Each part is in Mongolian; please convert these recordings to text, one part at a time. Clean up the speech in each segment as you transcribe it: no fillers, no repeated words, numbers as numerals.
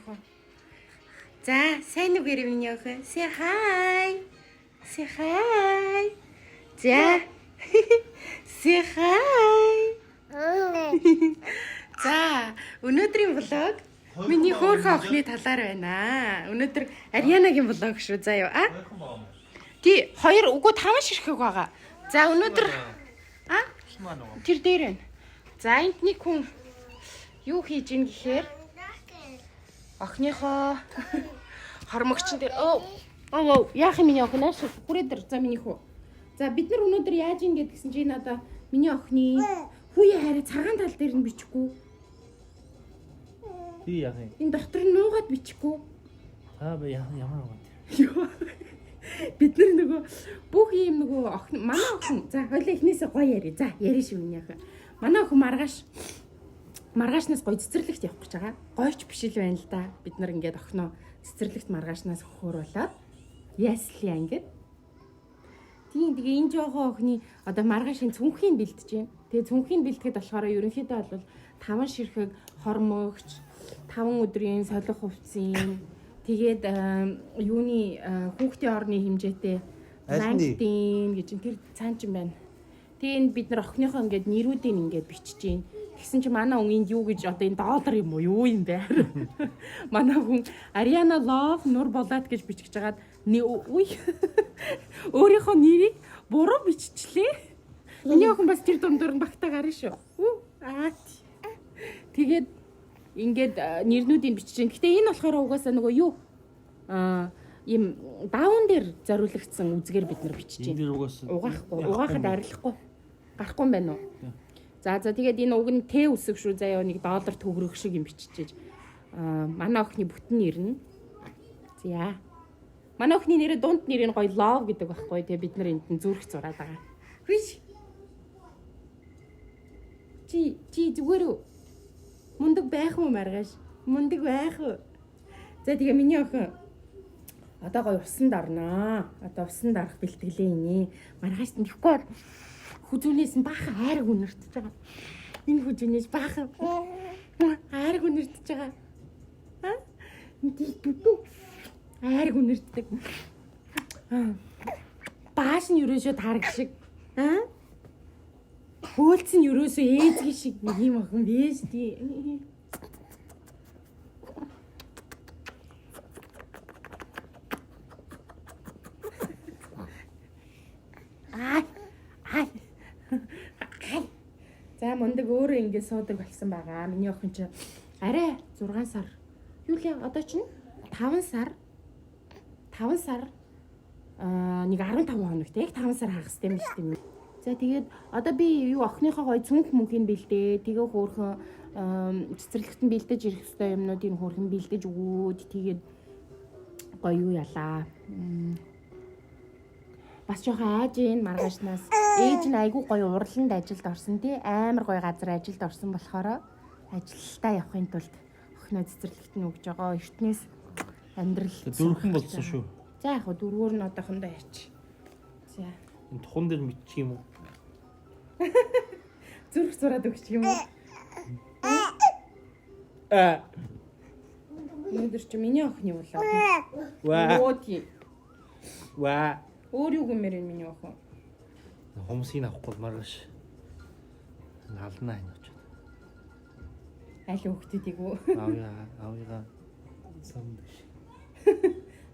охин. За, сайн үгээр миний охин. Say hi. Say hi. За. Say hi. За, өнөөдрийн влог миний хөөрхөн охины талаар байна. Өнөөдөр Арианагийн влог шүү. За юу а? Тий, 2 үгүй 5 ширхэг байгаа. За, өнөөдөр тэр дээр байна. За, энд нэг хүн юу хийж ийн гэхээр охиныхоо хормогчин дээр яах юм миний охиноо хүрээ дээр за миний хүү. За, бид нар өнөөдөр яаж ийн гэдгсэн чинь одоо миний охины хүүе хараа цагаан тал дээр нь бичихгүй. Тий яах юм? Энэ доктор нь нуугаад бичихгүй. Ямар байгаа. Бид нар нөгөө бүх юм нөгөө охин манай охин за хоёлаа эхнээсээ гоё яри. За яри шүү миний охин. Манай охин маргаашнаас гоё цэцэрлэгт явах гэж байгаа. Гойч биш л байна л да. Бид нар ингээд охиноо цэцэрлэгт маргаашнаас хөхөөруулаад яслия ингээд. Тэгээ энэ жоохон охины одоо маргаашийн цүнхийн бэлдэж байна. Тэгээ цүнхийн бэлтгэд болохоор ерөнхийдөө бол 5 ширхэг хормогч 5 өдрийн солих хувцсын тэгээд юуны хүүхдийн орны хэмжээтэй лактин гэж тэр цаан ч юм байна. Тэгээд бид нар охиныхоо ингээд нэрүүдийг ингээд бичиж гин. Тэгсэн чи манай хүн энд юу гэж одоо энэ доллар юм уу юу юм бэ? Манай хүн Ariana Love Нур Болоод гэж бичиж хагаад өөрийнхөө нэрийг буруу биччихлээ. Миний охин бас тэр дундуур нь багтаа гарна шүү. Тэгээд ингээд нэрнүүдийг бичиж гин. Гэтэ энэ болохоор угаасаа нөгөө юу ийм даун дээр зориулагдсан үзгээр бид нар бичиж гин. Угаахад арилахгүй. Гарахгүй юм байна уу? За тэгээд энэ уг нь Т үсэг шүү заяа нэг доллар төгрөг шиг юм бичиж. Манай охины бүтэн нэр нь. За. Манай охины нэрээ дунд нэр нь гоё love гэдэг байхгүй тэгээ бид нар энд нь зүрх зураад байгаа. Хвиш. Чи зүгээр үү? Мундаг байх уу маргааш? Мундаг байх уу? За тэгээ миний охин одоо гоё усанд орноо. Одоо усанд орох бэлтгэлээ инээ. Маргааш нэхгүй хүзүүнээс нь баахан хайр үнэртэж байгаа. Энэ хүзүүнээс баахан хайр үнэртэж байгаа. Хайр үнэртдэг. Бааш нь ерөөсөө тараг шиг. Хөөлц нь ерөөсөө ээзгийн шиг нэг юм охин биш тий. За мундаг өөрөө ингэ суудаг болсон байгаа. Миний охин чи арай 6 сар. Юу л одоо чинь 5 сар нэг 15 хоногт яг 5 сар хагас тийм шүү дээ. За тэгээд одоо би юу охиныхоо гоё цүнх мөнхийн бэлдээ. Тэгээ хөөрхөн цэцэрлэгтэн бэлдэж ирэх ёстой юмнуудыг хөөрхөн бэлдэж өгөөд тэгээд гоё юу ялаа. Бас жоохон айж ийн маргаашнаас ээж нь айгүй гоё урланд ажилд орсон тий амар гоё газар ажилд орсон болохоор ажилдаа явахын тулд охиноо цэцэрлэгт нь өгж байгаа эртнээс амьдрал дөрвөн болсон шүү. За яг хөө дөрвөр нь одоохондоо яач. За энэ тухан дээр мэдчих юм уу? зүрх зураад өгч юм уу? Өнөөдөр чи миний охины болоо. Ваа. Өөр юу гэмээр энэ миний охин. Хомсыг авахгүй маргааш. Налнаа энэ очоод. Аль хөхтөдийг үү? Авига санд.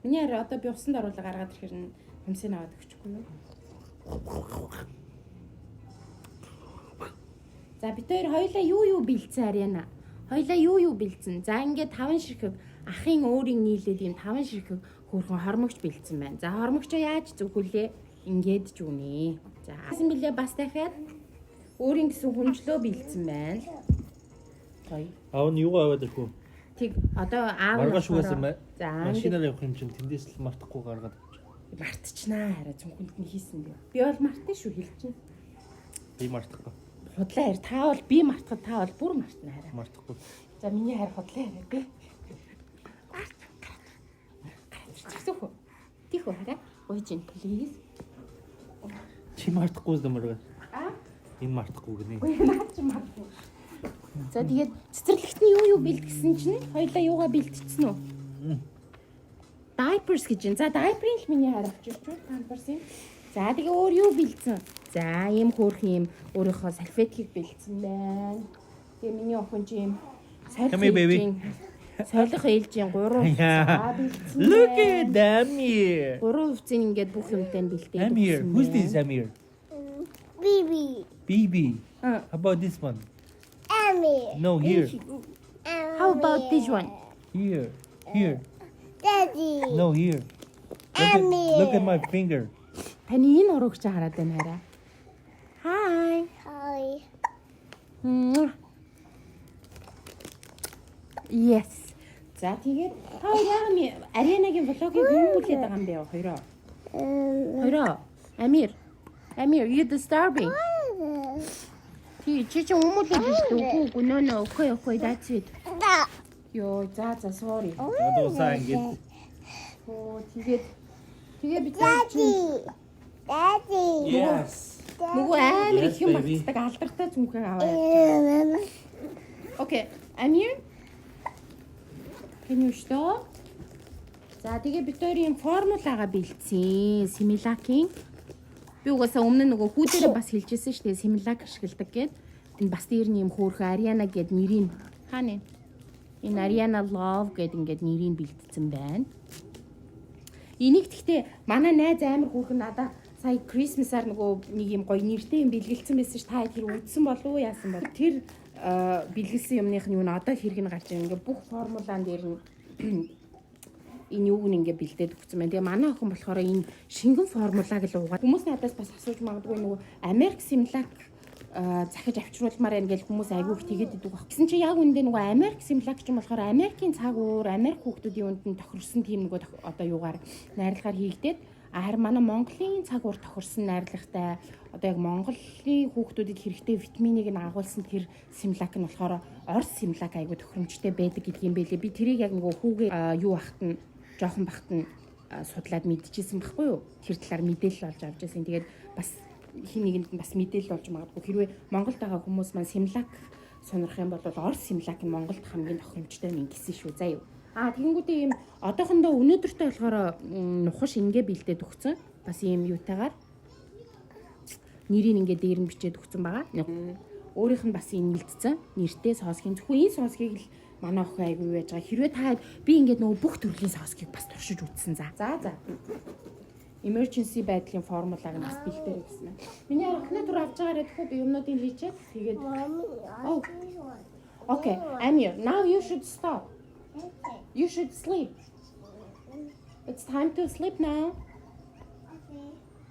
Миний хараа одоо би усанд оруулаа гаргаад ирэхээр нь хомсыг аваад өгчихгүй юу? За бид хоёр хоёлаа юу бэлдсэн Ариана? Хоёлаа юу бэлдсэн? За ингээд 5 ширхэг ахын өөрийн нийлээд ийм 5 ширхэг хөөрхөн хормогч бэлдсэн байна. За хормогчоо яаж зөвхөлээ? Ингээд ч үнэ. За асан билээ бас дахиад өөрийн гэсэн хүнжлөө бэлдсэн байна. Гоё. Аав нь юугаа аваад ирэх үү? Тэг одоо аав маргааш угаасан бай. За машинаар явах юм чинь тэндээс л мартахгүй гаргаад авчих. Мартчихнаа хараа цүнхэнд нь хийсэн дээ. Би бол мартсан шүү хэлчихэв. Би мартахгүй. Худлаа хараа та бол би мартахад та бол бүр мартна хараа. Мартахгүй. За миний хараа худлаа хараа би. Чигсэхүү. Тихүү хараа. Уйжин please. Чи мартахгүй юм байна. Энэ мартахгүй гинэ. Ой наа чи мартахгүй. За тэгээд цэцэрлэгт нь юу бэлтгэсэн чинь хоёлаа юугаа бэлтчихсэн үү? Diapers гэж юм. За diaper-ийн л миний хараа авчирч байна. Pampers-ийн. За тэгээ өөр юу бэлдсэн? За ийм хөөрхөн ийм өөрийнхөө салфеткийг бэлдсэн байна. Тэгээ миний охин ч ийм Come here, baby. солих ээлжийн 3 Yeah. бэлдсэн. Look at Amir. 3 хувцын ингээд бүх юмтай бэлдээд. Amir. Who's this Amir? Baby. Bibi. How about this one? Ammy. No, here. How about this one? Here. Here. Daddy. No, here. Amir. Look at my finger. Таны энэ урагч хараад байна хараа. Hi. Hi. Yes. За тэгээд та яг Арианагийн влогийг хүмүүлээд байгаа юм бэ хоёроо? Хоёроо. Амир, you disturbing. Чи хүмүүлээд биш үү? No, okay, that's it. Йоо, за sorry. Дуусаа ингэж. Оо, тэгээд бид Daddy. Yes. нөгөө амар их юм Yes, baby. багтдаг алдартай зүнхээ аваад. Okay, Amir. Can you stop? За тэгээ бид хоёрын формулаага бэлдсэн. Similac-ийн. Би угаасаа өмнө нөгөө хүүдээрээ бас хэлжсэн шүү дээ. Similac ашигладаг гэд. Энэ бас дээр нь юм хөөрхөн Ariana гэд нэрийг хаана вэ? Энэ Ariana Love гэд ингээд нэрийг бэлдсэн байна. Энийг гэхдээ манай найз амар хөөрхөн надаа сая Christmas-аар нөгөө нэг юм гоё нэртэй юм бэлгэлсэн байсан ш. Та тэр үдсэн болов уу яасан бол тэр бэлгэлсэн юмных нь юу н одоо хэрэг нь гарч байгаа. Ингээ бүх формулаан дээр нь энэ юуг нь ингээ бэлдээд өгсөн байна. Тэгээ манай охин болохоор энэ шингэн формулаг л угаад хүмүүс надаас бас асууж магадгүй нөгөө Америк Similac захиж авчруулмаар байна гэж хүмүүс айгүй их тэгээд идэг баг. Гэсэн чи яг үндэ нөгөө Америк Similac ч юм болохоор Америкийн цаг уур, Америк хүүхдүүдийн үнд нь тохирсон тийм нөгөө одоо юугаар найрлагаар хийгдээд харин манай Монголын цаг уур тохирсон найрлагатай одоо яг Монголын хүүхдүүдэд хэрэгтэй витаминыг нь агуулсан тэр Similac нь болохоор Орос Similac айгүй тохиромжтой байдаг гэдэг юм байлээ. Би тэрийг яг нөгөө хүүгээ юу ахт нь жоохон бахт нь судлаад мэдчихсэн байхгүй юу? Тэр талаар мэдээлэл олж авч байсан. Тэгээд бас хин нэгэнд бас мэдээлэл болж магадгүй хэрвээ Монголд байгаа хүмүүс маань Similac сонирх юм бол Орос Similac нь Монголд хамгийн тохиромжтой юм гэсэн шүү заа юу. Тэгэнгүүтээ ийм одоохондоо өнөөдөртөө болохоор нухаш ингээ бэлдээд өгсөн. Бас ийм юутайгаар нэрийг ингээ дээр нь бичээд өгсөн байгаа. Өөрийнх нь бас энэ бэлдсэн. Нэртэй соосгийн зөвхөн энэ соосгийг л манай охин айгүй яаж байгаа. Хэрвээ та би ингээд нөгөө бүх төрлийн соосгийг бас туршиж үзсэн. За. Emergency байдлын формулаг нь бас бэлдээрэй гэсэн юм. Миний охины тур авч байгаараа тэгэхгүй би юмнуудыг хийчихэд тэгээд Okay, Amir, now you should stop. You should sleep. It's time to sleep now.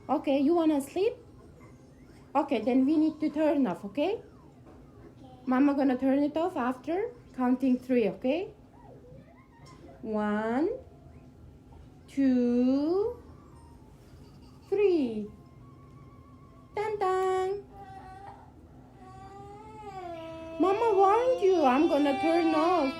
Okay, you wanna sleep? Okay, then we need to turn off, okay? Mama gonna turn it off after counting 3, okay? 1, 2, 3. Dun. Mama warned you. I'm gonna turn off.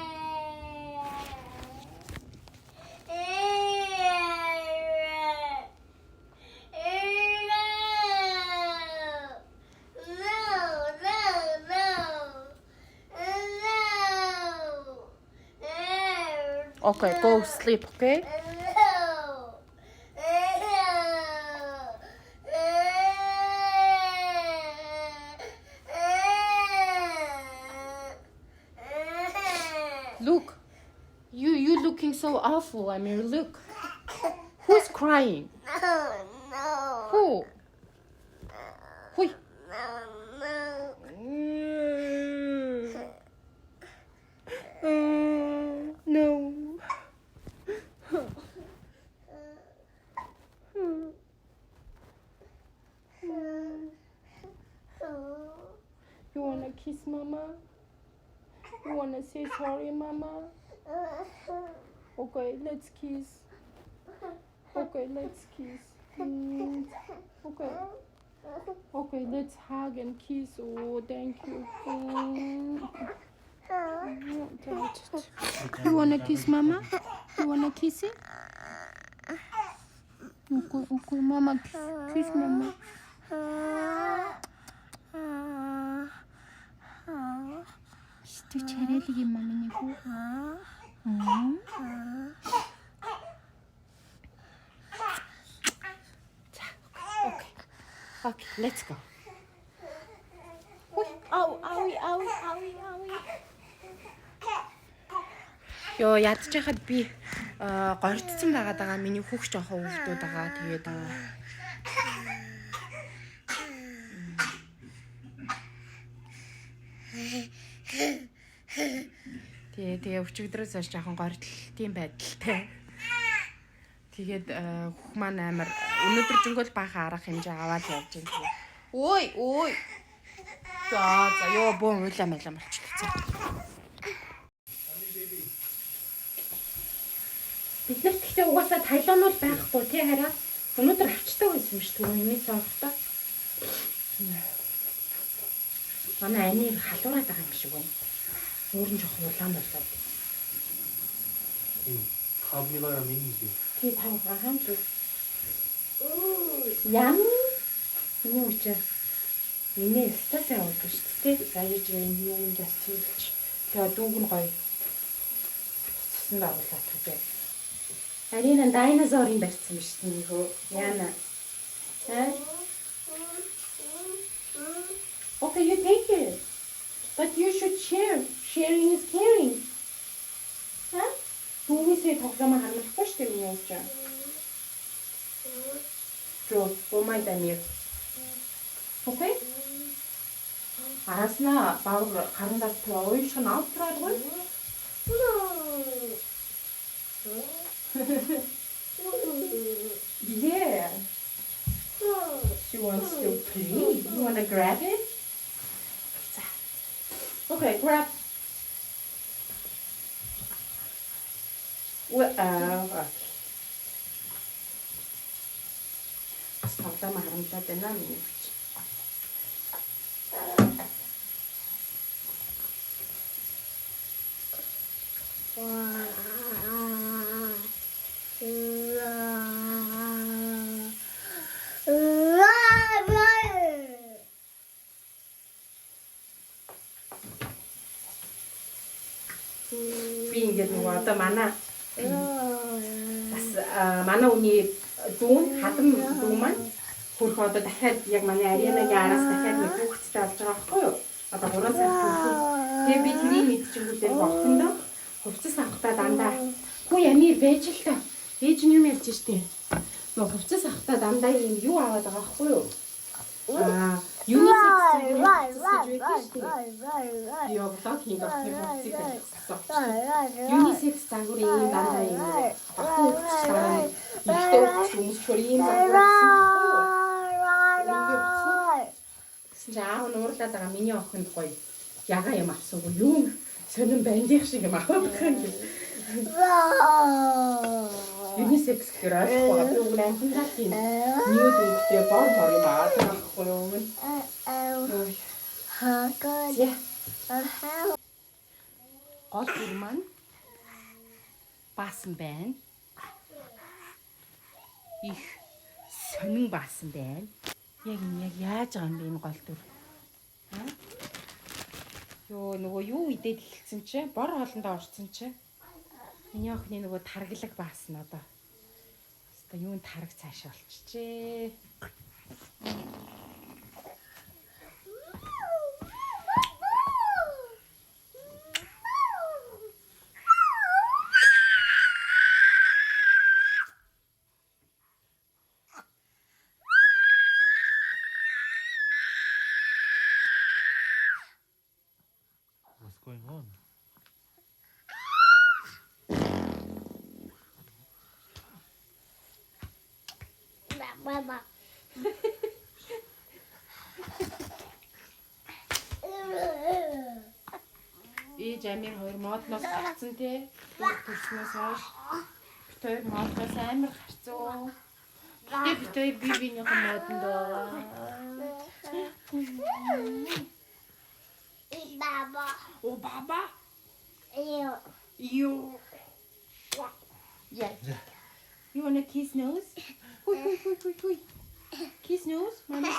Okay, go sleep, okay? Look, you looking so awful, Amir. Look, who's crying? Who? Hui. No. You wanna kiss Mama? You wanna say sorry, Mama? Okay, let's kiss. Okay, let's kiss. Okay, let's hug and kiss. Oh, thank you. You wanna kiss Mama? You wanna kiss it? Okay, Mama, kiss Mama. Сэтгэж харилэг юм аа миний хүү. Okay, let's go. Йоо ядж хахад би горцсон байгаад байгаа миний хүүхч жоохон өвдөөд байгаа. Тэгээд Тэгээ өчигдрөөс хойш жоохон гордтын байдалтай. Тэгээд хөх маань амар өнөөдөр жингөл баахан арга хэмжээ аваад явж байна. Ой. За ёо боо уйлаа болчихлоо. Бид нар гэхдээ угаасаа тайлан бол байхгүй тий хараа. Өнөөдөр авчдаг байсан юм шүү дээ. Эмээ цаохтой. Манай аниг халуураад байгаа юм шиг байна. Өөр нь жоохон улаан болоод. Камила랑 민지. Тий тавгаа хамт. Ям. Юу ч энэ стасаа уудаг шүү дээ. Гайж юм юм гасчихж. Тэгээ дүүг нь гоё. Цэсэн дагуулаад түгэ. Арина динозаврын барьсан юм шүү дээ нөхөө. Яна. Okay, you take it. But you should share. Sharing is caring. Huh? Түүнээсээ тоглоомоо харамлахгүй шүү дээ миний явж. Жоо, бомай дамир. Okay? Араснаа баавар харандаас тооёш нь автраагүй. Yeah. She wants to play. You want to grab it? Okay, grab. Okay. Тоглоом харамлаад байна миний. Би ингээд нөгөө одоо манай манай үний дүүн хадам дүү маань хөрх одоо дахиад яг манай Арианагийн араас дахиад нэг хүүхэдтэй болж байгаа байхгүй юу? Одоо 3 сар хүүхэд. Тэгээ би тэрийг мэдчихгүйдээ болохондоо хувцас авахтаа дандаа хүү Амир байж л та. Ээж нь юм ярьж штэ. Нөгөө хувцас авахтаа дандаа юм юу аваад байгаа байхгүй юу? Unisex загвар ийм дандаа юм. Жаа нуурлаад байгаа миний охинд гоё яга юм авсангүй юу сонирн бандих шиг юм аваад байгаа юм. Unisex гэхээр ойлгохгүй би үгүй амтнаас тийм ньюд үгтэй бор юм аваад байхгүй юу. Гол дүр маань баасан байна. Их сонин баасан байна. Яг яаж байгаа юм бэ энэ гол дүр? Йоо нөгөө юу идээд хэлсэн чи бор хоолндоо орсон чи. Миний охины нөгөө таргалаг баасан одоо. Хаста юунд тараг цаашаа болчихжээ. What's going on? Mama. Амир хоёр модноос гарцсан те. Төрснөөс хойш бит хоёр модноос амар гарцсан. Тэгээ бит хоёр бибинийхэн модонд Baba. О баба. Ew. You. Yeah. You wanna kiss nose? Hui. Kiss nose? Mama's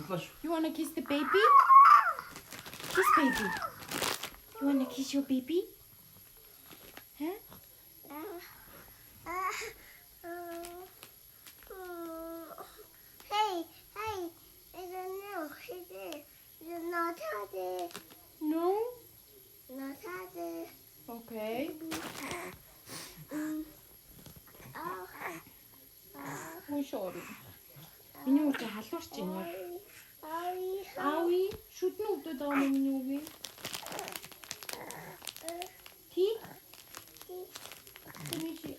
nose? You wanna kiss the baby? Kiss baby. You wanna kiss your baby? Huh? Hey, hey, I don't know. It's not hard. No? Not hard. Okay. Oh, Oh, sorry. Миний үгээ халуурч байна. Ави, шүдний үгдээд байгаа юм миний үгээ. Ти? Тимиши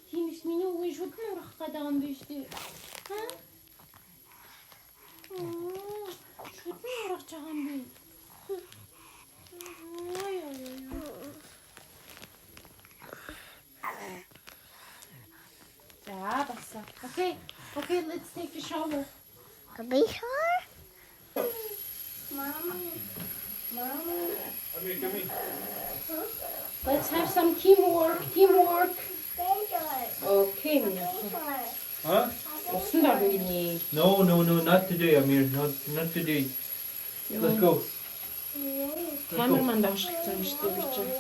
Тимиш миний үгээ шүдний урах гэдэг юм биш үү? Ха? Шүдний урах байгаа юм би. За, басаа. Okay, let's take a shower. a big heart? Mommy. Amir, come in. Let's have some teamwork. Okay, Mia. Huh? 무슨 darigini? No, not today, Amir. Not today. Let's go. Камерман давшилсан юм шүү дээ би чинь.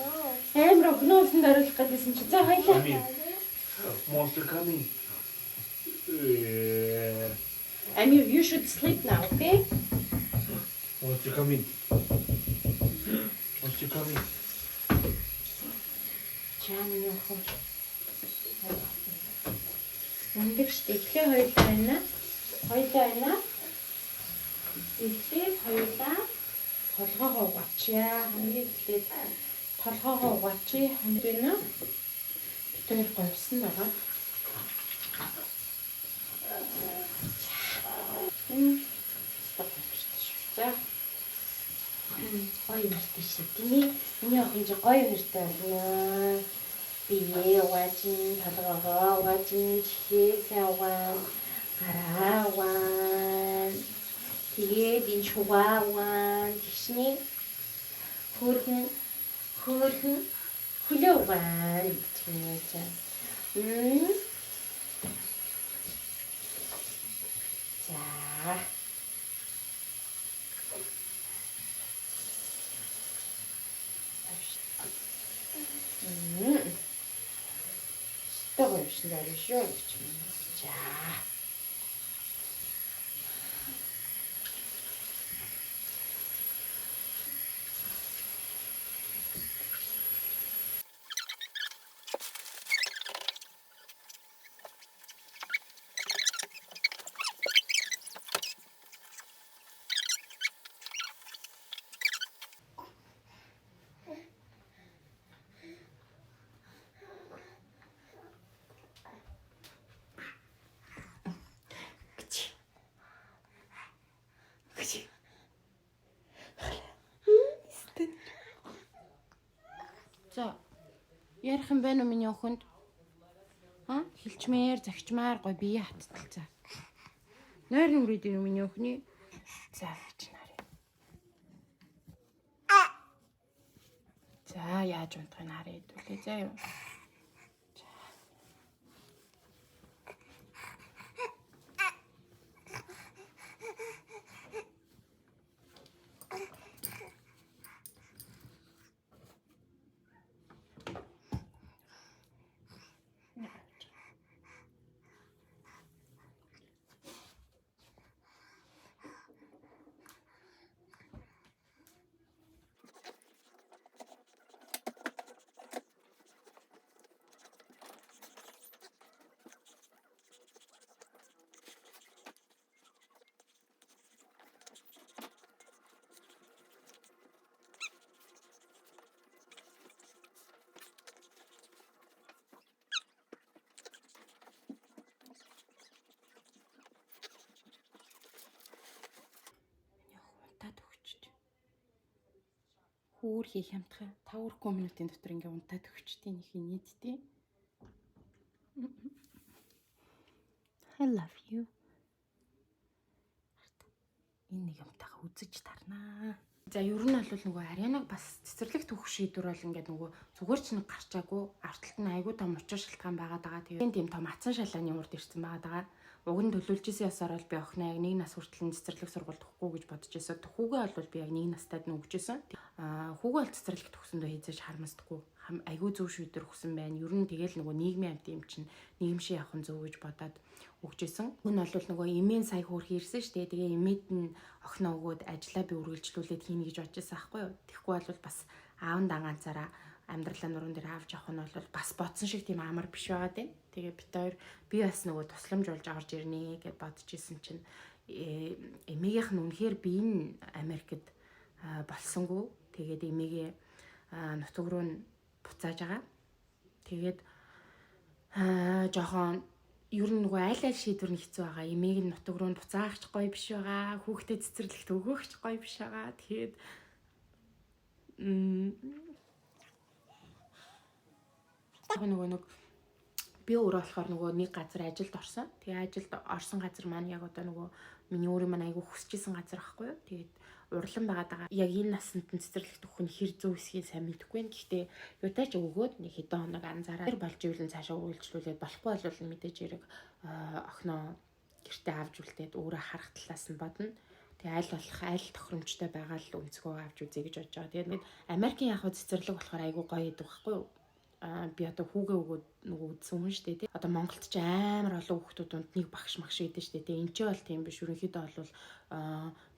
Амар огноосон дарилах гэдсэн чи. За хоёлаа. Amir. Monster coming. Amir, you should sleep now, okay? Monster coming. Monster coming. Чааны яах вэ? Үндэг шүү дээ. Эхлээ хоёлаа байна. Эхлээд хоёлаа толгоогоо угаачаа. Хамгийн эхлээд толгоогоо угаачаа. Ханирна. Бид говьсон байгаа. За. Гоё нэртэй шүү дээ. Миний охин ч гоё нэртэй байна. Бие угаачаа, толгоогоо угаачаа, чихээ угаан, гараа угаан. Тэгээд энэ шугааван тийшний хөргөн хөлөөван гэж байна. За. Стогоо шин даа шүү гэж байна. За. За. Ярих юм байна уу миний охинд? Хилчмээр, загчмаар гой бие хатталцаа. Нойр нүрээд юм миний охины. За, гэж нарыг. За, яаж унтахыг нарыг хэдүүлээ заа юу. Хүүр хийх хямдхан 5-3 минутын дотор ингээ унтаад өгчтiin их нийтдээ. I love you. Энэ нэг юмтайгаа үзэж тарнаа. За ер нь бол нөгөө Арианаг бас цэцэрлэг түүх шийдвэр бол ингээд нөгөө зүгээр ч нэг гарчаагүй арталт нь айгүй том учир шалтгаан байгаад байгаа. Тэгээд тийм том атсан шалааны урд ирсэн байгаад байгаа. уг нь төлөвлөжсэн ясаар бол би охиноо яг 1 нас хүртэл цэцэрлэг сургуульд өгөхгүй гэж бодож байсан. Хүүгээ бол би яг 1 настайд нь өгчээсэн. Хүүгээ бол цэцэрлэгт өгсөндөө хийжээж харамсдаггүй. Айгүй зөв шийдвэр өгсөн байна. Ер нь тэгэл нөгөө нийгмийн амт юм чинь нийгэмшээ явах нь зөв гэж бодоод өгчээсэн. Үн бол нөгөө эмээн сая хөөрх ирсэн шүү дээ. Тэгээ эмээд нь охиноо өгөөд ажиллаа би үргэлжлүүлээд хийнэ гэж бодчихсан аахгүй юу. Тэгэхгүй бол бас аав дагаанцаараа амьдралаа нуруунд дээр авч явах нь бол бас бодсон шиг тийм амар биш байгаа тийм. Тэгээ бит хоёр би бас нөгөө тусламжуулж орж ирнэ гэж бодож исэн чинь эмээгийнх нь үнэхээр би энэ Америкт болсонгүй. Тэгээд эмээгээ нутаг руу нь буцааж байгаа. Тэгээд жоохон ер нь нөгөө аль шийдвэр нь хэцүү байгаа. Эмээг нь нутаг руу нь буцаагч гоё биш байгаа. Хүүхдэд цэцэрлэгт өгөөгч гоё биш байгаа. Тэгээд нөгөө би өөрөө болохоор нөгөө нэг газар ажилд орсон. Тэгээ ажилд орсон газар маань яг одоо нөгөө миний өөрөө маань айгүй хүсчихсэн газар байхгүй юу. Тэгээд урлан байгаа. Яг энэ насанд цэцэрлэгт өгөх нь хэр зөв эсхийг сайн мэдэхгүй юм. Гэхдээ юутаач өгөөд нэг хэдэн хоног анзаараад болж ивэл цаашаа үргэлжлүүлээд болохгүй бол мэдээж хэрэг охиноо гэртээ авч үлдээд өөрөө харах талаас нь бодно. Тэгээ аль болох аль тохиромжтой байгаа л өнцгөө авч үзье гэж бодож байгаа. Тэгээд нэг Америкийн яг цэцэрлэг болохоор айгүй гоё гэдэг байхгүй юу? Би одоо хүүгээ өгөөд нөгөө үзсэн хүн шүү дээ тий. Одоо Монголд ч амар олон хүүхдүүд нэг багш магш гэдэг шүү дээ. Энд ч бол тийм биш. Ерөнхийдөө бол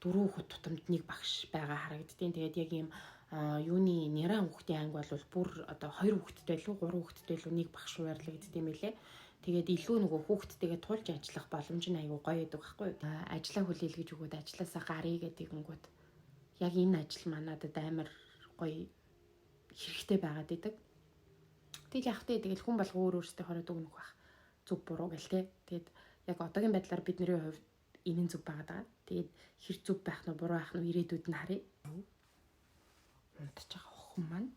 4 хүүхэд тутамд нэг багш байгаа харагддیں۔ Тэгээд яг ийм юуны нэрэн хүүхдийн анги бол бүр одоо 2 хүүхэдтэй л 3 хүүхэдтэй л нэг багш хуваарлагддаг юм байлээ. Тэгээд илүү нөгөө хүүхдтэйгээ тулж ажиллах боломж нь айгүй гоё гэдэг байхгүй юу? Ажлаа хүлээлгэж өгөөд ажилласаа гарыг гэдэг нэгэнгүүт яг энэ ажил манадад амар гоё хэрэгтэй байгаад идэг. Тэгэл явахтай тэгэл хүн болго өөрөөсөө хороод өгнөх байх. Зүг буруу гэл те. Тэгээд яг одоогийн байдлаар бидний хувьд энэ нь зүг байгаад байгаа. Тэгээд хэр зүг байх нь буруу байх нь ирээдүйд нь харъя. Унтаж байгаа охин маань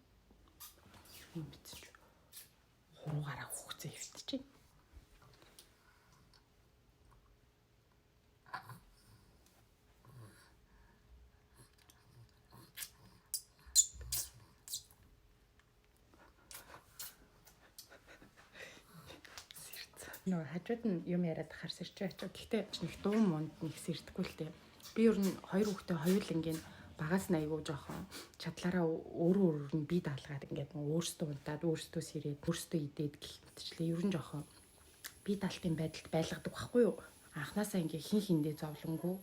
юм бицэж. Хуруугаараа хүүхцээ хөвтөж. Нөгөө хажууд нь юм яриад харсарч очив. Гэхдээ нэг дуу монд нэг сэрдэхгүй л дээ. Би ер нь 2 хүүхдээ хоёулангийн багаас нь айгуу жоохон чадлаараа өөрөө нь бие даалгаад ингээд өөрсдөө унтаад өөрсдөө сэрээд өөрсдөө идээд гэлтчлээ. Ер нь жоохон бие даалтын байдалд байлгадаг байхгүй юу? Анханасаа ингээ хин хиндээ зовлонгүй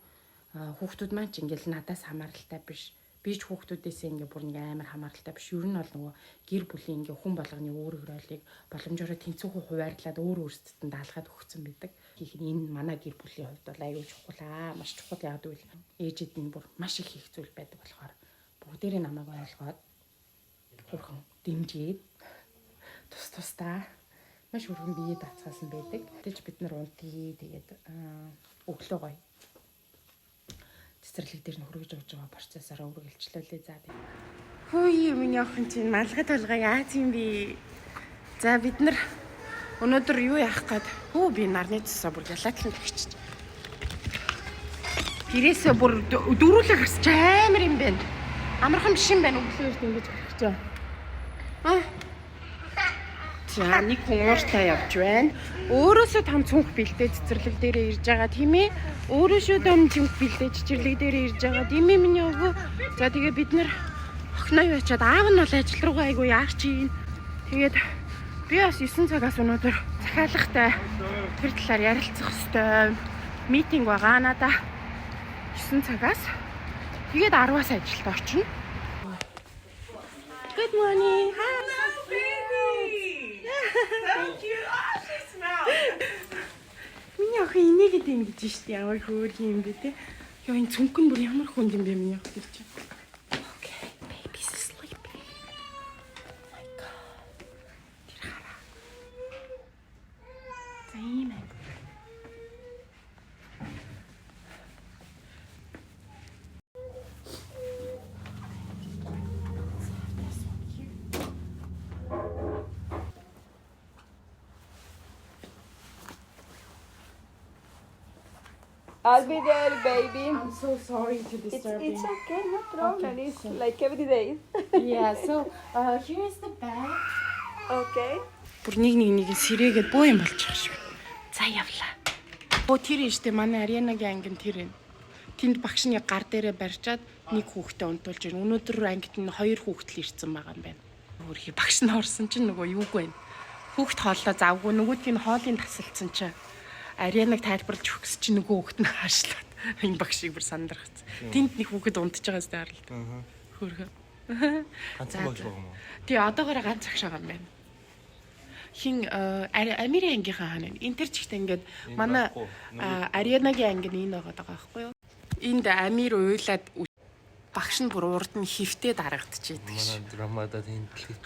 хүүхдүүд маань ч ингээл надаас хамааралтай биш. Би ч хүүхдүүдээс ингээ бүр нэг амар хамааралтай биш. Ер нь бол нөгөө гэр бүлийн ингээ хүн болгоны өөр хөрөөлийг боломжоор тэнцвэрхүү хуваарлаад өөр өөрсдөд нь даалгаад өгсөн байдаг. Энэ манай гэр бүлийн хувьд бол аюул чухал маш чухал яагаад гэвэл ээжэд нь бүр маш их их зүйл байдаг болохоор бүгдээрээ намайг ойлгоод хөрхөн дэмжиж тусдаа маш өргөн бие даацгаасан байдаг. Тэгж бид нар унтъя тэгээд өглөө гоё цэцэрлэг дээр нөхөргөж өгж байгаа процессороо үргэлжлүүлээ. За тийм. Хөөе миний охин чинь малгай толгой яаж юм бэ? За бид нар өнөөдөр юу яах гээд би нарны цусаа бүр ялаатлан тагчиж. Гэрээсээ бүр дөрүүлээ гарч амар юм байна. Амархан биш юм байна өглөө ирд ингэж гарах гэж. За нэг хүн ууртай явж байна. Өөрөөсөө том цүнх бэлдээ цэцэрлэг дээрээ ирж байгаа тийм ээ. Өөрөөсөө том цүнх бэлдээ цэцэрлэг дээрээ ирж байгаа. Димээ миний өвгөө. За тэгээ бид нэр охиноо ячаад аав нь бол ажил руугаа айгу яарч ийн. Тэгээд би бас 9 цагаас өнөөдөр захиалгатай тэр талаар ярилцах хэвээр митинг байгаа надаа. 9 цагаас. Тэгээд 10-аас ажилд орчихно. Good morning. Hi. So cute. Oh, she smells. Миний охин инээгээд юм гэж штэ ямар хөөр юм бэ те. Яа энэ цүнхэн бүр ямар хүнд юм бэ миний охин чи. Okay, baby's sleeping. Oh my god. Тэр хараа. Займ. I'll be there, baby. I'm so sorry to disturb you. It's okay, no problem. Okay, It's so- like every day. Yeah, so here is the bag. Okay. Бүр нэг сэрээгээд боо юм болчих шүү. За явлаа. Хөө тэр нь штэ манай Арианагийн ангин тэр нь. Тэнд багш нь гар дээрээ барьчаад нэг хүүхдээ унтуулж байна. Өнөөдөр ангид нь 2 хүүхэд л ирсэн байгаа юм байна. Өөрхий багш нь орсон чинь нөгөө юуг вэ? Хүүхд хооллоо завгүй нөгөөдгийг нь хоолыг тасалцсан чинь Арианаг тайлбарлаж өгөх гэж чинь нөгөө хүүхэд нь хаашлаад энэ багшийг бүр сандрагцсан. Тэнд нэг хүүхэд унтж байгаа сте харалт. Хөөрхөн. Ганцхан багш байгаа юм уу? Тий одоогоор ганц багш байгаа юм байна. Хин Америкийн ангийнхаа хаана энэ төр чигтээ ингээд манай Арианагийн анги нь энэ байгаа байхгүй юу? Энд Амир уйлаад багш нь бүр урд нь хөвтөө дарагдчихэйдэг. Манай драмада тэнтлээ.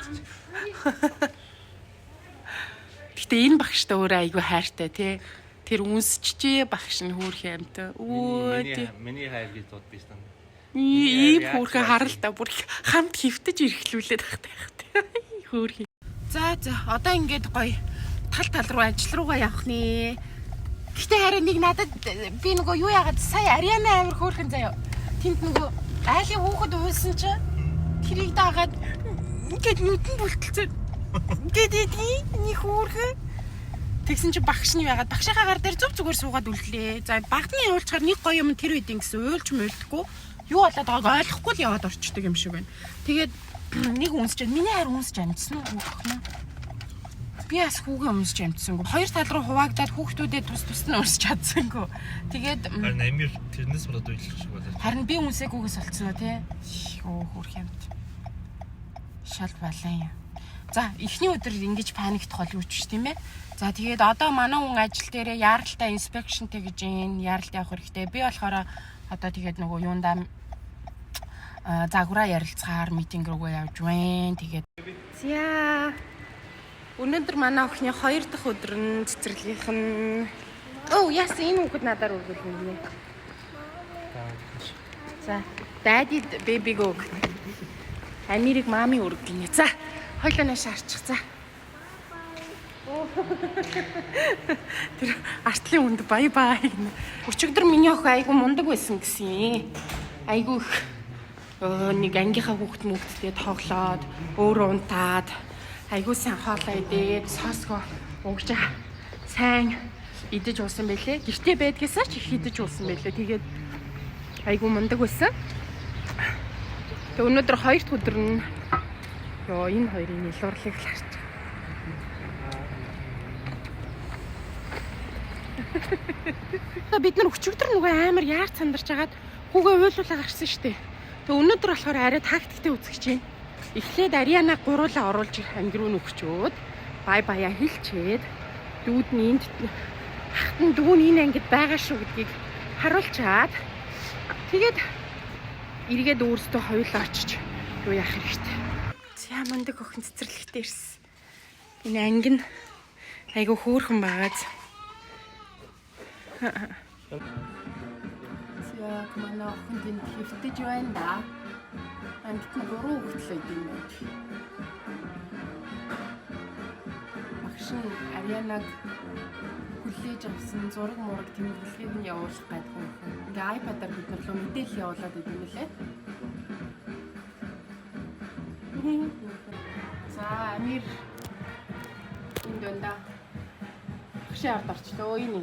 Гэтэ энэ багштай өөрөө айгүй хайртай тий. Тэр үнсчжээ багш нь хөөрхөн амтай. Миний хайрыг дууд биш тань. Ийм хөөрхөн харалтаа бүр хамт хөвтөж ирэхлүүлээд тахтай. Хөөрхөн. За одоо ингээд гоё тал руу ажил руугаа явах нэ. Гэтэ харин нэг надад би нөгөө юу яагаад сая Ариана амир хөөрхөн заяа. Тэнд нөгөө айлын хүүхэд уйлсан чи тэрийг дагаад ингээд нүдэн бүлтэлцээ. Ингээд нэг хөөрхөн. Тэгсэн чи багш нь яагаад багшийнхаа гар дээр зүг зүгээр суугаад үлдлээ. За багтны явуулчихаар нэг гоё юм тэр үед ингэсэн уйлж мөйлдөггүй. Юу болоод байгааг ойлгохгүй л яваад орчдөг юм шиг байна. Тэгээд нэг үнсч миний хайр үнсч амжсан уу хүүхэн. Би бас хүүгээ үнсч амжсангүй. Хоёр тал руу хуваагдаад хүүхдүүдэд тус нь үнсч чадсангүй. Тэгээд харин Амир тэрнээс болоод уйлах шиг болоо. Харин би үнсээгүйгээс олцсон уу те. Оо хөөрх юмт. Шал балан. За эхний өдөр ингэж паниктах бол юу ч тийм ээ. За тэгээд одоо манай хүн ажил дээрээ яаралтай инспекшнтэй гэж яаралт явах хэрэгтэй. Би болохоор одоо тэгээд нөгөө юундаа загвараа ярилцахаар митинг рүүгээ явж байна. Тэгээд зя өнөөдөр манай охины 2 дахь өдөр нь цэцэрлэгийнх нь яасан энэ хүүхэд надаар үргэлжлэнэ. За daddy baby go. Амирыг мами үргэлжлэнэ. За хоёлоо нааш арчих. За. Тэр артлын үнд бай бай. Өчигдөр миний охин айгу мундаг байсан гэсэн. Айгу нэг ангийнхаа хүүхд мөгдтэй тоглоод өөрөө унтаад айгу сайн хоолоо идээд сосго угж сайн идэж уусан байлээ. Гэртээ байдгасаа ч их идэж уусан байлээ. Тэгээд айгу мундаг байсан. Тэг өнөөдөр 2 дахь өдөр нь энэ хоёрын нэлуурлыг л харж. Бид нар өчигдөр нөгөө амар яар сандарч агаад хүүгээ уйлуулаа гарсан штэ. Тэг өнөөдөр болохоор арай тактиктэй үзэж чинь. Эхлээд Арианаг гуруулаа оруулж анги руу нүгчөөд бай баяа хэлчээд дүүд нь энд хатан дүүн энэ ангид байгаа шүү гэдгийг харуулчаад тэгээд эргээд өөрсдөө хоёулаа очиж юу яах хэрэгтэй. За мундаг охин цэцэрлэгтээ ирсэн. Энэ анги нь айгу хөөрхөн байгааз. Яг манай охин тэнд хөвтөж байна да. Ангид нь 3 хүүхэдтэй юм байна. Багш нь Арианаг хүлээж авсан зураг мураг тэмдэглэгийг нь явуулах гэдэг юм. Ингээ iPad-аар бид нар л мэдээлэл явуулаад идэв нэлээ. За Амир энд өнда багшийн ард орчлоо энэ.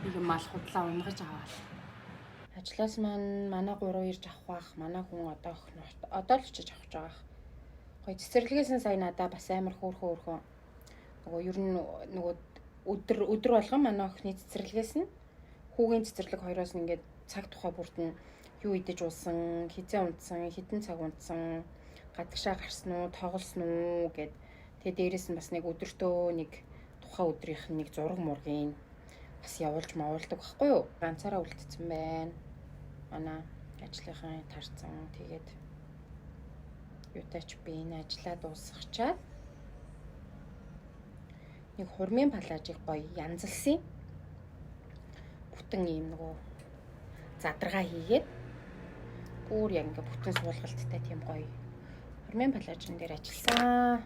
Нэг мал худлаа унгаж аваал. Ажлаас манай 3 ирж авах бах. Манай хүн одоо л очиж авах жаах. Гоё цэцэрлэгээс нь сая надаа бас амар хөөрхөн. Нөгөө ер нь нөгөө өдөр болгон манай охины цэцэрлэгээс нь хүүгийн цэцэрлэг хоёроос нь ингээд цаг тухай бүрд нь юу идэж уусан, хизээ унтсан, хідэн цаг унтсан, гадагшаа гарсан уу, тоглосон уу гэд. Тэгээ дээрэс нь бас нэг өдөртөө нэг тухайн өдрийнх нь нэг зураг мургийн бас явуулж мавуулдаг байхгүй юу? Ганцаараа үлдсэн байна. Манай ажлынхаа тарцсан. Тэгээд юутач би энэ ажлаа дуусгачаад нэг хурмын палажийг гоё янзалсан. Бүтэн ийм нөгөө задаргаа хийгээд бүр яг ингээ бүтэн суулгалттай тийм гоё хурмын палажин дээр ажилласан.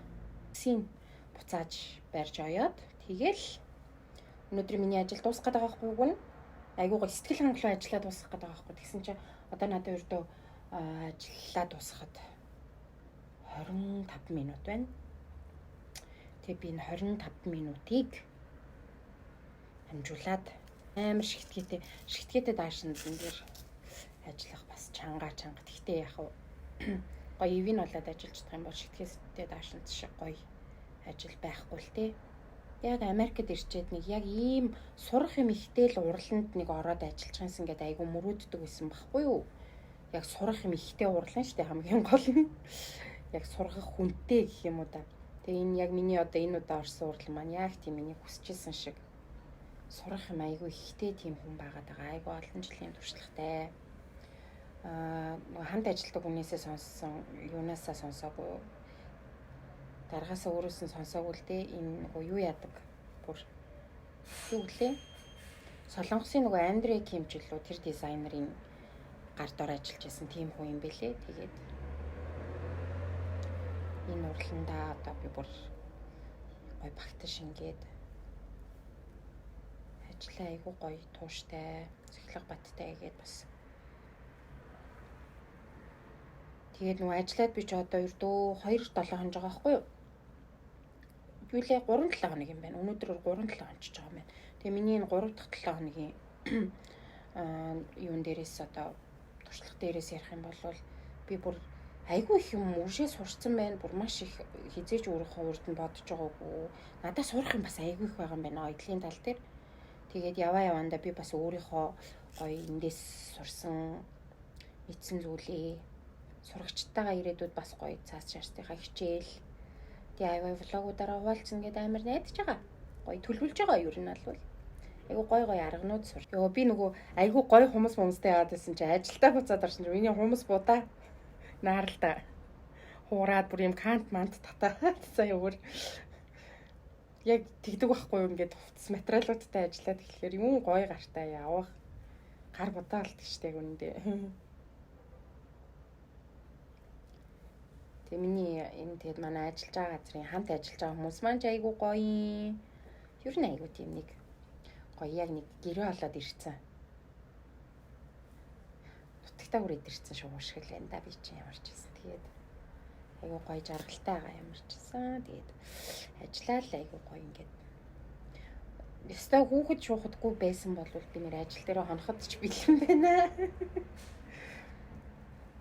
Син буцааж барьж оёод тэгэл өнөөдөр миний ажил дуусах гэдэг байхгүй гүн. Айгуу гоё сэтгэл хангалуун ажиллаа дуусгах гэдэг байхгүй. Тэгсэн чинь одоо надад өрдөө ажиллаа дуусгаад 25 минут байна. Тэгээ би энэ 25 минутыг амжуулаад амар шигтгээтэй даашин зингээр ажиллах бас чанга. Гэхдээ яг гоё ивэн болоод ажиллаж чадах юм бол шигтгээтэй даашин шиг гоё ажил байхгүй л те. Яг Америкт ирчээд нэг яг ийм сурах юм ихтэй л уралданд нэг ороод ажиллаж гэнс ингээд айгу мөрөөддөг байсан байхгүй юу? Яг сурах юм ихтэй урлан штэ хамгийн гол нь. Яг сургах хүнтэй гэх юм уу да. Тэгээ энэ яг миний одоо энэ удаа орсон урал маань яг тийм миний хүсчихсэн шиг сурах юм айгу ихтэй тийм хүн байгаад байгаа. Айгу олон жилийн туршлагатай. Хамт ажилладаг хүнээсээ сонссон, юунаасаа сонсоогүй. Даргаасаа өөрөөс нь сонсоогүй л дээ. Энэ юу яадаг? Бүр юу гэлээ? Солонгосын нөгөө Андре Кимжилүү тэр дизайнерын гар дор ажиллаж байсан тийм хүн юм бэлээ. Тэгээд энэ уралдаа одоо би бүр гой багтаж ингээд ажиллаа айгу гоё тууштай, цэглэг баттай гээд бас. Тэгээд нөгөө ажиллаад би ч одоо ердөө 2-7 хоног байгаа байхгүй юу? Юулээ 3-7 хоног юм байна. Өнөөдөр 3-7 хоногч байгаа юм байна. Тэгээ миний энэ 3-7 хоногийн юун дээрээс одоо туршлага дээрээс ярих юм бол би бүр айгүй их юм үршээ сурцсан байна. Бүр маш их хизээж өөрийнхөө урд нь бодож байгаагүй. Надад сурах юм бас айгүй их байгаа юм байна. Эдлийн тал дээр. Тэгээд явандаа би бас өөрийнхөө гоё эндээс сурсан мэдсэн зүйлээ сурагчтайгаа ирээдүйд бас гоё цаас шаардтайгаа хичээл. Тэгээ влогуудаараа хуваалцсан гэдэг амар найдаж байгаа. Гоё төлөвлөж байгаа юу юм бол. Айгу гоё арганууд сур. Йоо би нөгөө айгу гоё хүмүүстэй яваад байсан чи ажилдаа буцаад орсон чи миний хүмүүс будаа наарлаа. Хуураад бүр юм кант мант татаад сая өөр. Яг тэгдэг байхгүй юу ингээд хувцас материалуудтай ажиллаад тэгэхээр юм гоё гартаа явах. Гар будаалт гэжтэй үнэндээ. Тэгээ миний энэ тэгээд манай ажиллаж байгаа газрын хамт ажиллаж байгаа хүмүүс маань ч айгу гоё. Юу нэ айгу тийм нэг гоё яг нэг гэрээ олоод ирсэн. Нутагтаа үрээд ирсэн шүү шиг л энэ да би чинь ямарч байсан. Тэгээд айгу гоё жаргалтай байгаа ямарчсан. Тэгээд ажиллаа л айгу гоё ингээд. Өстой хүүхэд шуухадгүй байсан бол би нэр ажил дээр хоноход ч бэлэн байна.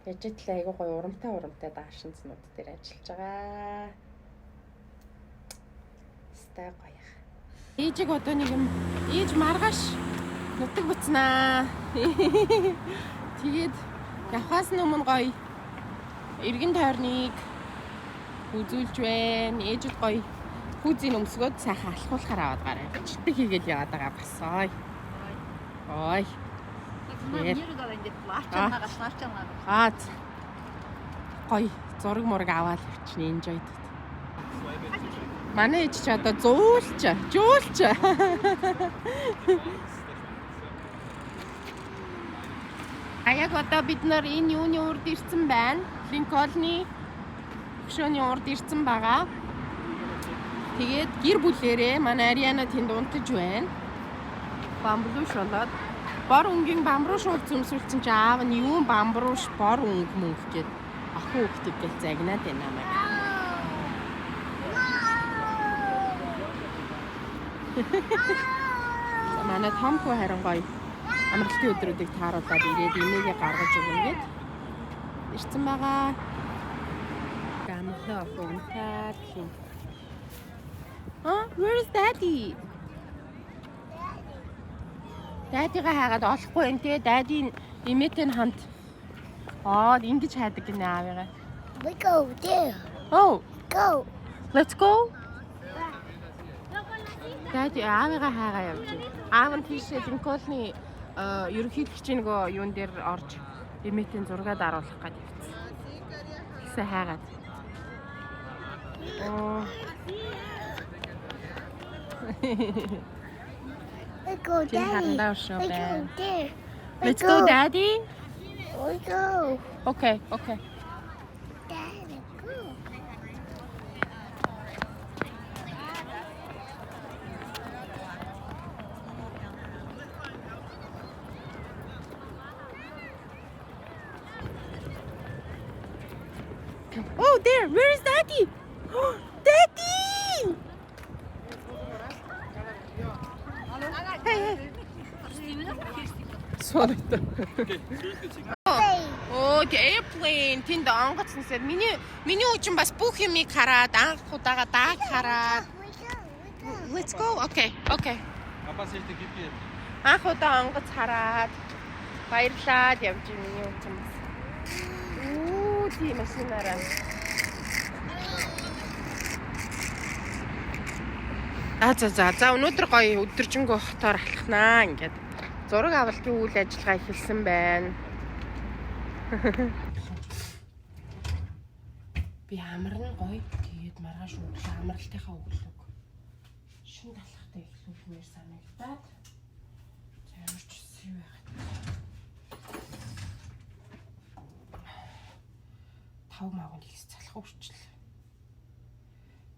Яжил айгу гоё урамтай даашинцнууд дээр ажиллаж байгаа. Өстой гоё. Ээжиг одоо нэг юм ээж маргааш нутаг буцнаа. Тэгээд явхаас өмнө гоё эргэн тойрныг үзүүлж байна. Ээжид гоё хүүзийн өмсгөөд сайхан алхуулахаар аваад гараа. Ичдэг хийгээл яваад байгаа бас. Ой. Гоё зураг мураг аваад явчихна enjoyд. Манай ээж ч одоо жуулч. Яг одоо бид нар энэ юуны урд ирсэн байна. Линкольны хөшөөний урд ирсэн байгаа. Тэгээд гэр бүлээрээ манай Ариана тэнд унтаж байна. Бамбрууш болоод бор өнгийн бамбрууш ууц өмсүүлсэн чи аав нь юу бамбрууш бор өнг мөнгө гээд охин хүүхдийг гэл загнаад байна намайг. Манай том хүү харин гоё амралтын өдрүүдийг тааруулаад ирээд имээгээ гаргаж өгнө гээд ирсэн байгаа. Гамлаа хөнтаад хин. Where is Daddy? Daddy-га хаагаад олохгүй байна те. Daddy имээтэй хамт ингэж хайдаг гинэ аавыгаа. We go there. Oh, Go. let's go. Daddy аавыгаа хаагаа явж байна. Аав нь тийшээ Линкольны ерөнхийлөгчийн нөгөө юун дээр орж имээтэй зургаад аруулах гэж явцсан. Тэгсээ хаагаад. We go Daddy. We go there. Let's go, Daddy. We go. Okay. Daddy, go. Oh, there. Where is Daddy? Daddy! Hey. Sorry. Oh, the airplane. Тэнд онгоцносоо миний үчин бас бүх юмыг хараад анх удаага дааг хараад. Let's go. Okay. Апаа сэлдэг гипээ. Анх удаа онгоц хараад баярлаад явж миний үчин бас. Оо, тийм машинаараа. За өнөөдөр гоё өдөржингөө хотоор алхнаа ингээд. Зураг авалтын үйл ажиллагаа эхэлсэн байна. Би амарна гоё. Тэгээд маргааш өглөө амралтынхаа өглөөг шин талхтай эхлүүлмээр санагдаад. За ямар ч юу яагаад. 5 маганд ихс залах үрчил.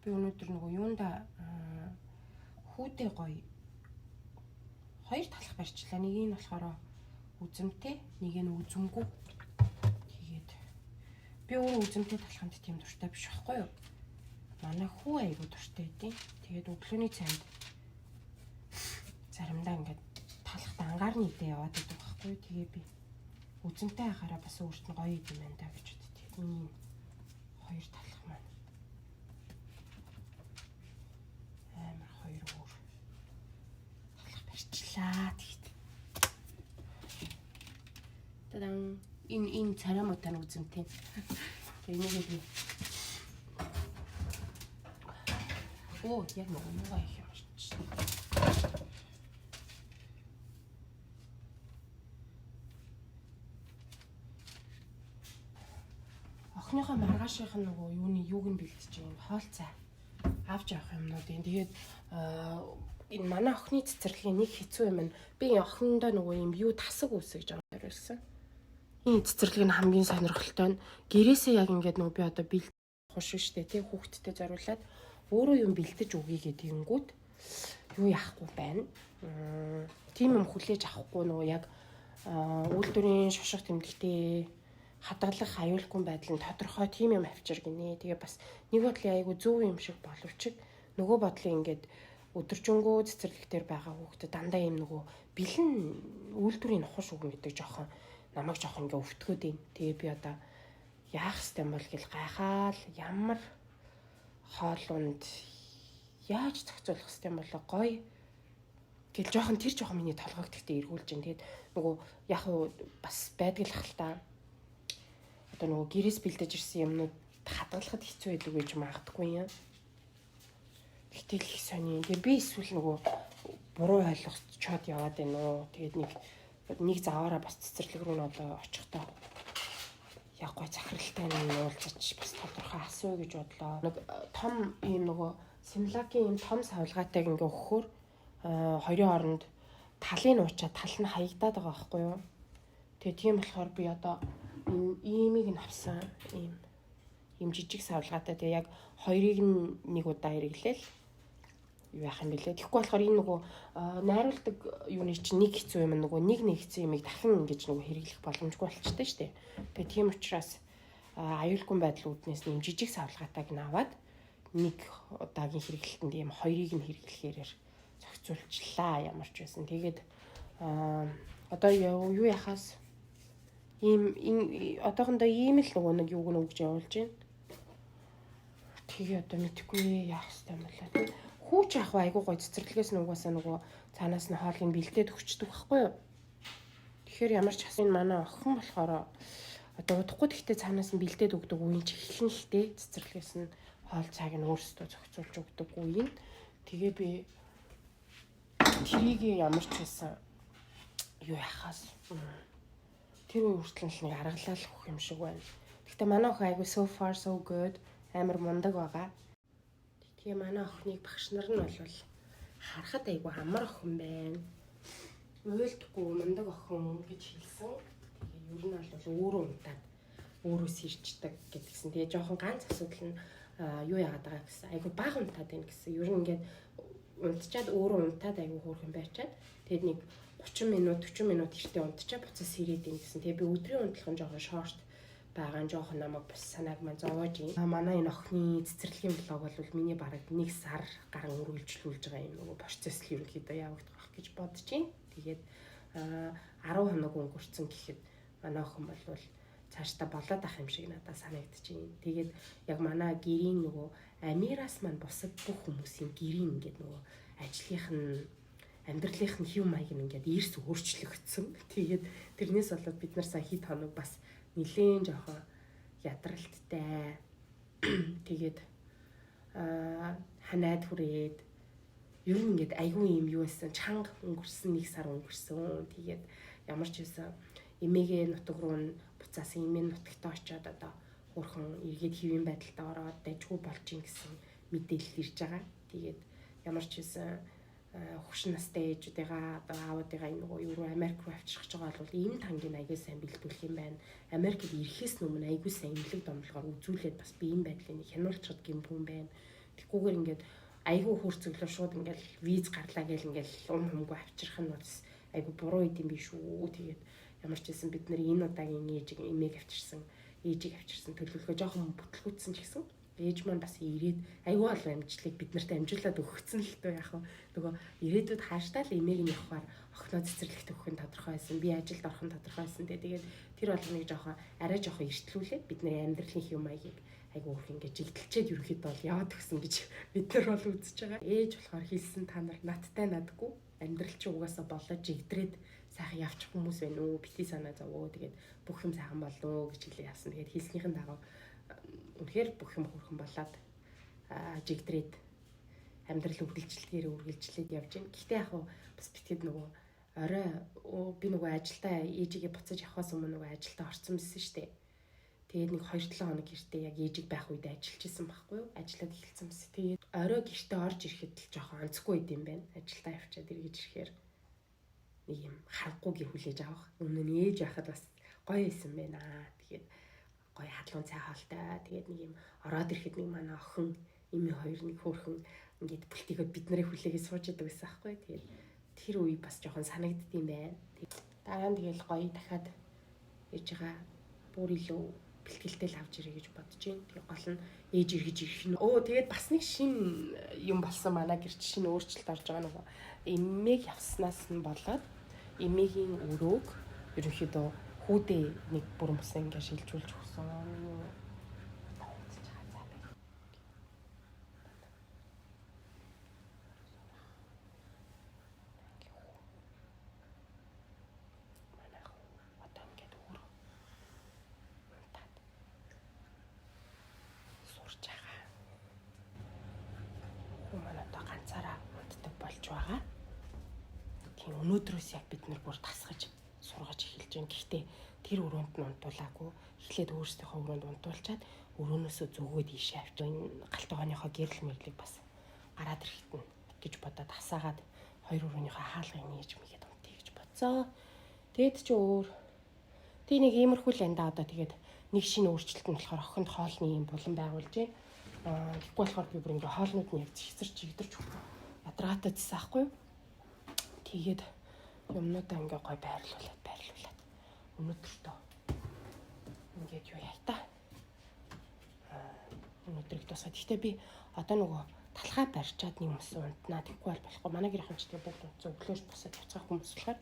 Би өнөөдөр нөгөө юунда хүүдээ гоё хоёр талах барьчлаа. Нэг нь болохоор үзэмтэй, нэг нь үзэмгүй. Тэгээд би өөрөө үзэмтэй талханд тийм дуртай биш байхгүй юу? Манай хүү айгуу дуртай байдیں۔ Тэгээд өглөөний цайнд заримдаа ингээд талахт ангаар нийтээ яваад байдаг байхгүй юу? Тэгээ би үзэмтэй хахаараа бас өөрт нь гоё юм байна да гэж боддог. Тэгээд миний хоёр талах маань амар хоёр өөр талах барьчлаа тэгээд. Тадан энэ царамуутай нь үзэмтэй. Тэгээд энийг би оо яг нөгөө их юм шиг. Охиныхоо маргаашийнх нь нөгөө юуг нь бэлдэж юм хоол цай авч явах юмнууд юм. Тэгээд энэ манай охины цэцэрлэгийн нэг хэцүү юм. Би охиндоо нөгөө юм юу тасаг үсгэж харуулсан. Энэ цэцэрлэг нь хамгийн сонирхолтой нь гэрээсээ яг ингээд нөгөө би одоо бэлдэх хуш штэ тий хүүхдтэй зориулаад өөрөө юм бэлдэж өгье гэдгийгүүд юу яахгүй байна. Тийм юм хүлээж авахгүй нөгөө яг үйлдвэрийн шошго тэмдэгтэй хадгалах аюулгүй байдлын тодорхой тийм юм авчир гинэ. Тэгээ бас нэг бодлын айгу зөв юм шиг боловч нөгөө бодлын ингээд өдөржингөө цэцэрлэг дээр байгаа хүүхдэд дандаа юм нөгөө бэлэн үйлдвэрийн нухаш үг гэдэг жоохон намайг жоохон ингээ өвтгөөд юм. Тэгээ би одоо яах ёстой юм бол гэл гайхаал ямар хоолунд яаж зохицуулах ёстой юм болоо гоё гэл жоохон тэр жоохон миний толгойг тэгтээ эргүүлж байна. Тэгээд нөгөө яг уу бас байдаг л хальтаа. Одоо нөгөө гэрээс бэлдэж ирсэн юмнууд хадгалахад хэцүү байдаг гэж магадгүй юм. Гэтэл их сони. Тэгээ би эсвэл нөгөө буруу ойлгоцоод яваад байна уу. Тэгээд нэг заваараа бас цэцэрлэг рүү н одоо очихдоо яг гой захиралтай нь уулзаж бас тодорхой асуу гэж бодлоо. Нэг том ийм нөгөө Симлакийн ийм том савлгаатайг ингээ өгөхөөр хоёрын хооронд талын уучаа тал нь хаягдаад байгаа байхгүй юу. Тэгээ тийм болохоор би одоо иймийг нь авсан ийм жижиг савлгаатай. Тэгээ яг хоёрыг нэг удаа хэрэглээл юу яах юм бэлээ. Тэгэхгүй болохоор энэ нөгөө найруулдаг юуны чинь нэг хэцүү юм нөгөө нэг хэцүү юмыг дахин ингэж нөгөө хэрэглэх боломжгүй болчихдээ штэ. Тэгээ тийм учраас аюулгүй байдал үүднээс нэм жижиг савлгаатайг нь аваад нэг удаагийн хэрэглэлтэнд ийм хоёрыг нь хэрэглэхээр зохицуулчлаа ямар ч байсан. Тэгээд одоо юу яхаас одоохондоо ийм л нөгөө нэг юуг нь өгж явуулж байна. Тэгээ одоо мэдхгүй яах ёстой юм болоо. Хүүч ах айгуу гой цэцэрлэгээс нь угаасаа нөгөө цаанаас нь хоолыг бэлдээд өгчдөг байхгүй юу. Тэгэхээр ямар ч хас энэ манай охин болохоор одоо удахгүй тэгтээ цаанаас нь бэлдээд өгдөг үеийн ч эхлэн л дээ цэцэрлэгээс нь хоол цайг нь өөрсдөө зохицуулж өгдөг үеийн. Тэгээ би трийг ямар ч байсан юу яхаас тэр үе хүртэл нэг аргалал өгөх юм шиг байна. Гэхдээ манай охин айгуу so far so good амар мундаг байгаа. Тэгээ манай охиныг багш нар нь бол харахад айгуу амар охин байна. Уйлдахгүй мундаг охин гэж хэлсэн. Тэгээ ер нь бол өөрөө унтаад өөрөө сэрчдэг гэдгсэн. Тэгээ жоохон ганц асуудал нь юу яагаад байгаа гэсэн. Айгуу бага унтаад байна гэсэн. Ер нь ингээд унтчаад өөрөө унтаад айгуу хөөрхөн байчаад тэгээд нэг 30 минут 40 минут эртээ унтчаа буцаас сэрээд ийн гэсэн. Тэгээ би өдрийн унтлах нь жоохон шорт байгаа нь жоохон намайг бас санааг маань зовоож юм. Манай энэ охины цэцэрлэгийн блог бол миний бараг 1 сар гарan үргэлжлүүлж байгаа юм нөгөө процесс л ерөнхийдөө явагдах байх гэж бодож байна. Тэгээд 10 хоног өнгөрцөн гэхэд манай охин бол цаашдаа болоод ах юм шиг надад санагдаж байна. Тэгээд яг манай гэрийн нөгөө Амираас маань бусад бүх хүмүүсийн гэрийн ингээд нөгөө ажлынх нь амьдралынх нь хэв маяг нь ингээд эрс өөрчлөгдсөн. Тэгээд тэрнээс болоод бид нар сая хэд хоног бас нэлээд жоохон ядралттай. Тэгээд ханаад хүрээд ер нь ингээд айгүй юм юу байсан чанга өнгөрсөн 1 сар өнгөрсөн. Тэгээд ямар ч байсан эмээгээ нутаг руу буцаасан эмээ нутагтаа очиод одоо хөрхөн эргээд хэвийн байдалтай ороод дайггүй болж ин гэсэн мэдээлэл ирж байгаа. Тэгээд ямар ч байсан хөгшин настай ээжүүдийнхаа одоо аавуудынхаа нөгөө юу руу Америк руу авчирч байгаа бол ийм тангийн аягүй сайн бэлдүүлэх юм байна. Америкт ирэхээс өмнө аягүй сайн эмнэлэг домдлогоор үзүүлээд бас биеийн байдлыг хянуулчихад гэмбүн байна. Тэгхгүйгээр ингээд аягүй хөрцөглөө шууд ингээд виз гарлаа гэл ингээд humгүй авчирх нь бас аягүй буруу идэм биш үү. Тэгээд ямар ч байсан бид нар энэ удаагийн ээжийг эмээг авчирсан төлөвлөгөө жоохон бүтлгүүцсэн ч гэсэн ээж маань бас ирээд аягүй олон амжилтыг бид нарт амжуулаад өгсөн л тоо яах вэ нөгөө ирээдүйд хааштай л эмээг нь явахаар охиноо цэцэрлэгт өгөх нь тодорхой байсан би ажилд орох нь тодорхой байсан тэгээд тэр болгоныг жоохон арай жоохон эртлүүлээд бидний амьдралын хэв маягийг аягүй их ингээд жигдэлчээд ерөөхдөө бол яваад өгсөн гэж бид нар бол үзэж байгаа. Ээж болохоор хэлсэн та нар надтай надгүй амьдрал чи угаасаа болоо жигдрээд сайхан явчих хүмүүс байна уу бити санаа зовөө тэгээд бүх юм сайхан болоо гэж хэлээ яасан. Тэгээд хэлснийхэн дагав үнэхээр бүх юм хөрхөн болоод жигдрээд амьдрал үргэлжлээд явж байна. Гэхдээ яг бас битгэд нөгөө орой би нөгөө ажилдаа ээжигээ буцаж явахаас өмнө нөгөө ажилдаа орсон байсан шүү дээ. Тэгээд нэг 2-7 хоног гэртээ яг ээжиг байх үед ажиллаж исэн байхгүй юу? Ажиллаад эхэлсэн байсан. Тэгээд орой гэртээ орж ирэхэд л жоохон онцгүй байд юм байна. Ажилдаа явчаад эргэж ирэхээр нэг юм харахгүй гэр хүлээж авах. Өмнө нь ээж байхад бас гоё байсан байна. Тэгээд гоё хадлуун цай хаалтай. Тэгээд нэг юм ороод ирэхэд нэг манай охин эмээ хоёр нэг хөөрхөн ингээд бүлтийгөө бид нарыг хүлээгээд сууж идэг байсан байхгүй. Тэгээд тэр үе бас жоохон санагддсан байна. Дараа нь тэгэл гоё дахиад ээжигээ бүр илүү бэлтгэлтэй л авч ирээ гэж бодож байна. Тэгээ гол нь ээж эргэж ирэх нь. Тэгээд бас нэг шин юм болсон манай гэрч шинэ өөрчлөлт орж байгаа нөгөө эмээг явснаас нь болоод эмээгийн өрөөг ерөнхийдөө хүүдээ нэг бүрэн бус ингээ шилжүүлж өгсөн. Ганцаараа унтдаг болж байгаа. Тийм өнөөдрөөс яг бид нар бүр тасгаж сургаж эхэлж байна. Гэхдээ тэр өрөөнд нь унтуулаагүй. Эхлээд өөрсдийнхөө өрөөнд унтуулчаад өрөөнөөсөө зүгөөд ийшээ авч энэ галтгооныхоо гэрэл мэрлийг бас гараад ирэхэд нь гэж бодоод хасаагаад хоёр өрөөнийхөө хаалгыг нээж мэгээд унтъя гэж бодсоо. Тэгэд чи өөр тий нэг иймэрхүү л энэ да одоо тэгээд нэг шинэ өөрчлөлт нь болохоор охинд хоолны юм булан байгуулж байна. Тэгэхгүй болохоор би бүр ингээ хоолнууд нь яг чигдэрч ядрагатайсан байхгүй юу. Тэгээд юмнуудаа ингээ гой байрлуулад өнөөдөртөө ингээд юу яа та өнөөдрийг тусаад. Гэхдээ би одоо нөгөө талхаа барьчаад нэг юмсан унтнаа. Тэгэхгүй бол болохгүй. Манай гэрхэн ч тэгээ бүгд унтсан өглөөш босоод явцгаах хүмүүс болохоор